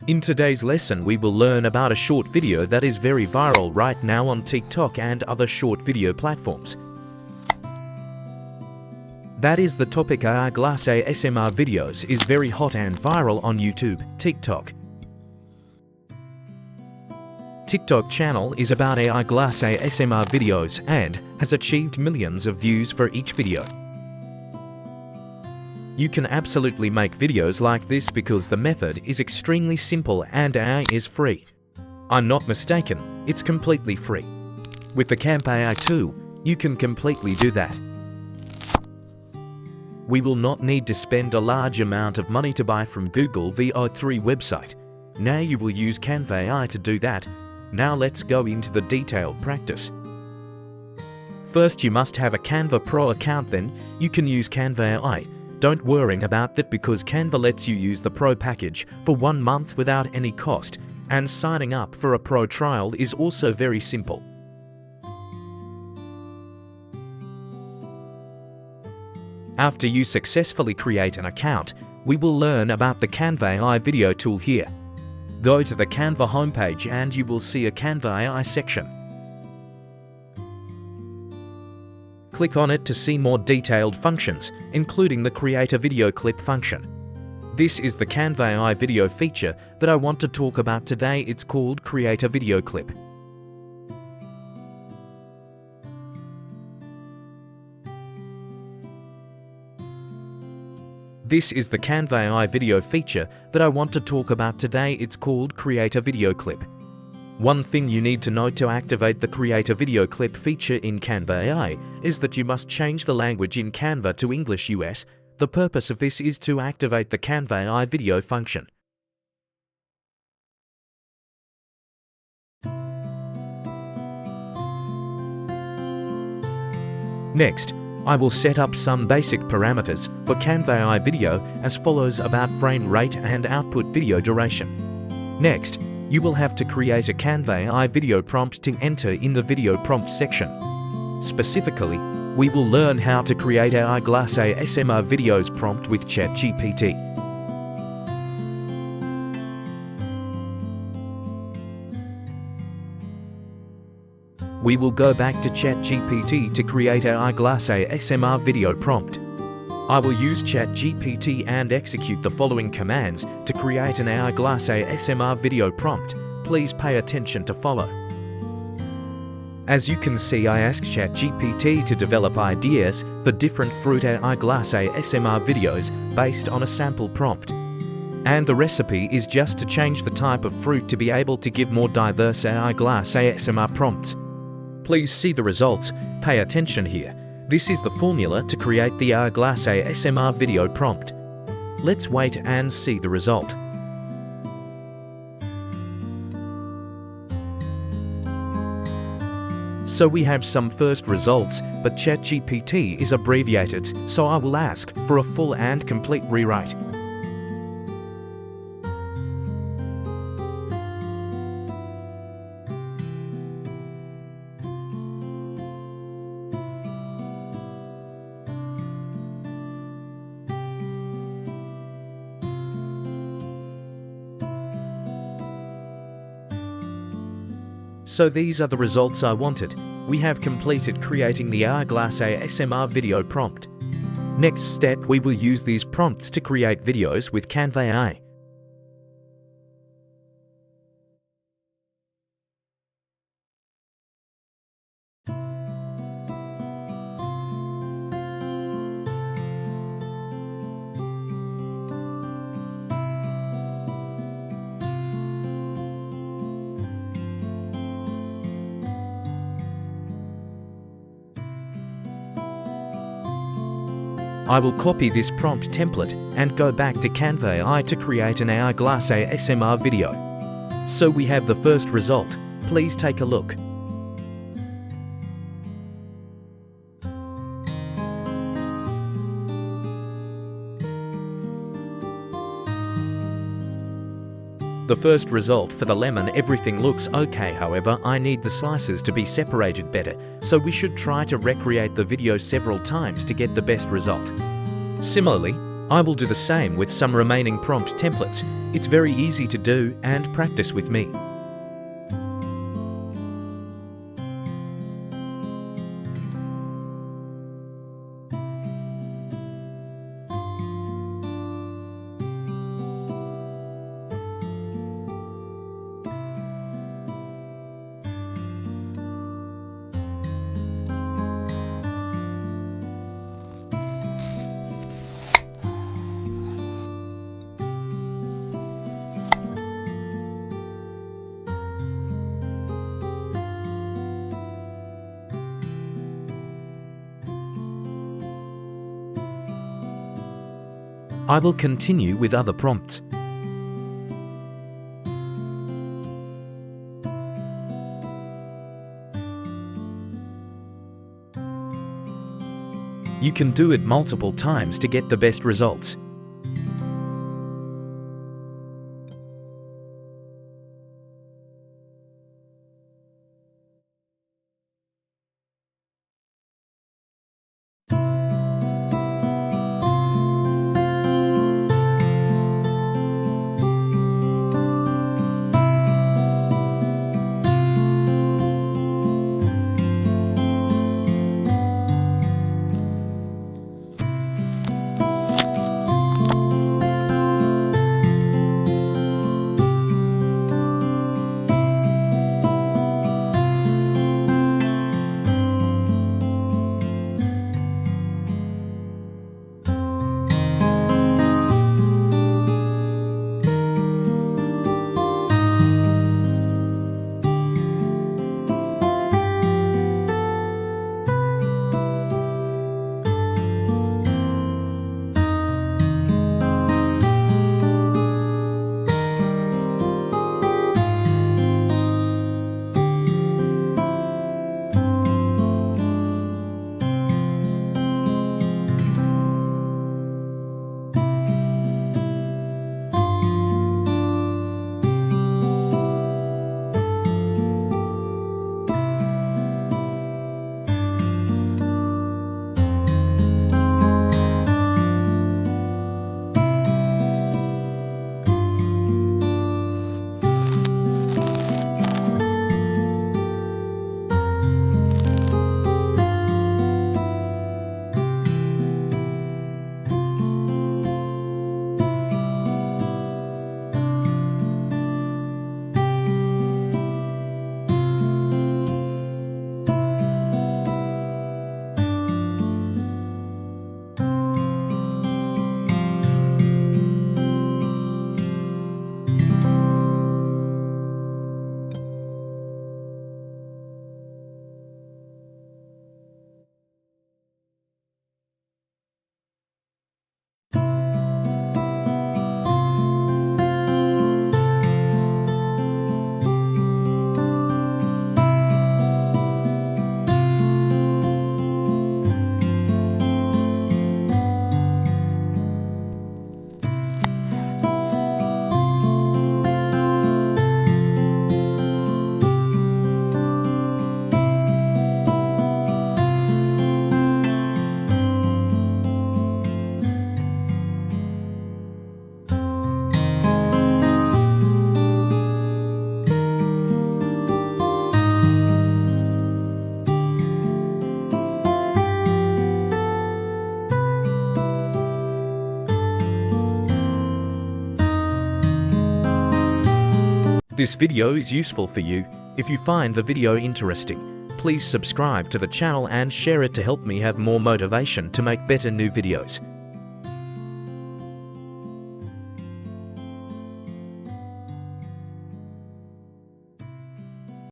In today's lesson, we will learn about a short video that is very viral right now on TikTok and other short video platforms. That is the topic. AI glass ASMR videos is very hot and viral on YouTube, TikTok. TikTok channel is about AI glass ASMR videos and has achieved millions of views for each video. You can absolutely make videos like this because the method is extremely simple and AI is free. I'm not mistaken, it's completely free. With the Canva AI tool, you can completely do that. We will not need to spend a large amount of money to buy from Google VO3 website. Now you will use Canva AI to do that. Now let's go into the detailed practice. First, you must have a Canva Pro account, then you can use Canva AI. Don't worry about that because Canva lets you use the Pro package for 1 month without any cost, and signing up for a Pro trial is also very simple. After you successfully create an account, we will learn about the Canva AI video tool here. Go to the Canva homepage and you will see a Canva AI section. Click on it to see more detailed functions, including the Create a Video Clip function. This is the Canva AI video feature that I want to talk about today. It's called Create a Video Clip. This is the Canva AI video feature that I want to talk about today. It's called Create a Video Clip. One thing you need to know to activate the Create a Video Clip feature in Canva AI is that you must change the language in Canva to English US. The purpose of this is to activate the Canva AI video function. Next, I will set up some basic parameters for Canva AI video as follows about frame rate and output video duration. Next, you will have to create a Canva AI video prompt to enter in the video prompt section. Specifically, we will learn how to create AI glass ASMR videos prompt with ChatGPT. We will go back to ChatGPT to create AI glass ASMR video prompt. I will use ChatGPT and execute the following commands to create an AI glass ASMR video prompt. Please pay attention to follow. As you can see, I asked ChatGPT to develop ideas for different fruit AI glass ASMR videos based on a sample prompt. And the recipe is just to change the type of fruit to be able to give more diverse AI glass ASMR prompts. Please see the results. Pay attention here. This is the formula to create the AI glass ASMR video prompt. Let's wait and see the result. So we have some first results, but ChatGPT is abbreviated, so I will ask for a full and complete rewrite. So these are the results I wanted. We have completed creating the AI glass ASMR video prompt. Next step, we will use these prompts to create videos with Canva AI. I will copy this prompt template and go back to Canva AI to create an AI glass ASMR video. So we have the first result. Please take a look. The first result for the lemon, everything looks okay, however I need the slices to be separated better, so we should try to recreate the video several times to get the best result. Similarly, I will do the same with some remaining prompt templates. It's very easy to do and practice with me. I will continue with other prompts. You can do it multiple times to get the best results. This video is useful for you. If you find the video interesting, please subscribe to the channel and share it to help me have more motivation to make better new videos.